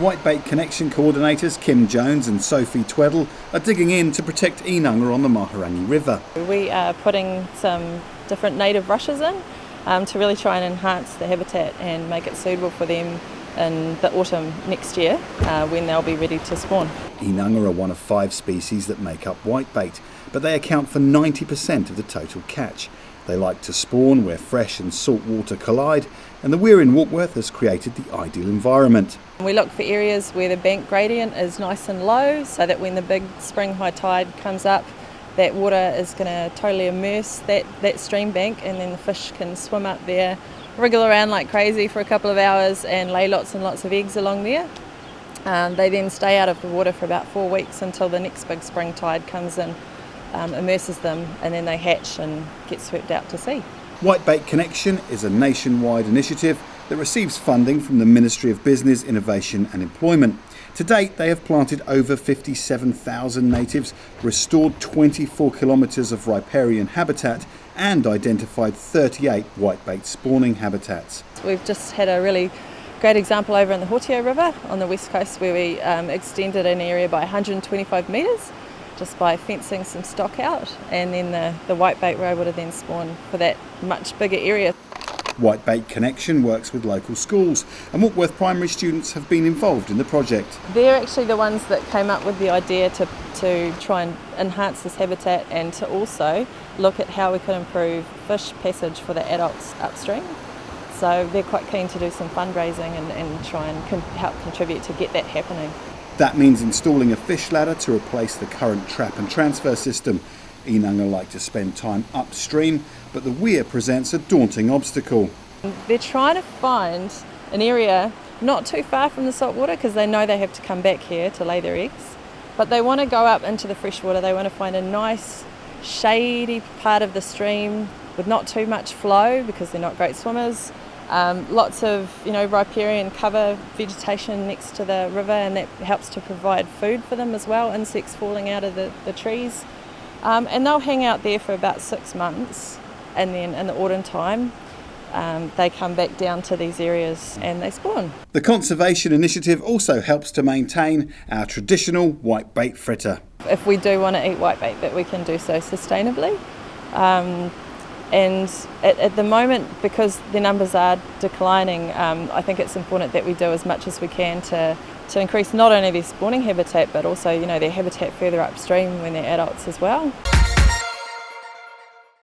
Whitebait Connection coordinators Kim Jones and Sophie Tweddle are digging in to protect inanga on the Maharangi River. We are putting some different native rushes in to really try and enhance the habitat and make it suitable for them in the autumn next year when they'll be ready to spawn. Inanga are one of 5 species that make up whitebait, but they account for 90% of the total catch. They like to spawn where fresh and salt water collide, and the weir in Warkworth has created the ideal environment. We look for areas where the bank gradient is nice and low so that when the big spring high tide comes up, that water is going to totally immerse that stream bank, and then the fish can swim up there, wriggle around like crazy for a couple of hours and lay lots and lots of eggs along there. They then stay out of the water for about 4 weeks until the next big spring tide comes in, immerses them, and then they hatch and get swept out to sea. Whitebait Connection is a nationwide initiative that receives funding from the Ministry of Business, Innovation and Employment. To date, they have planted over 57,000 natives, restored 24 kilometres of riparian habitat and identified 38 whitebait spawning habitats. We've just had a really great example over in the Whitebait River on the west coast where we extended an area by 125 metres just by fencing some stock out, and then the whitebait were able to then spawn for that much bigger area. Whitebait Connection works with local schools, and Warkworth primary students have been involved in the project. They're actually the ones that came up with the idea to try and enhance this habitat and to also look at how we could improve fish passage for the adults upstream. So they're quite keen to do some fundraising and try and help contribute to get that happening. That means installing a fish ladder to replace the current trap and transfer system. Inanga like to spend time upstream, but the weir presents a daunting obstacle. They're trying to find an area not too far from the salt water because they know they have to come back here to lay their eggs, but they want to go up into the freshwater. They want to find a nice shady part of the stream with not too much flow because they're not great swimmers. Lots of riparian cover vegetation next to the river, and that helps to provide food for them as well, insects falling out of the trees. And they'll hang out there for about 6 months, and then in the autumn time they come back down to these areas and they spawn. The Conservation Initiative also helps to maintain our traditional whitebait fritter. If we do want to eat whitebait, that we can do so sustainably. And at the moment, because the numbers are declining, I think it's important that we do as much as we can to increase not only their spawning habitat, but also their habitat further upstream when they're adults as well.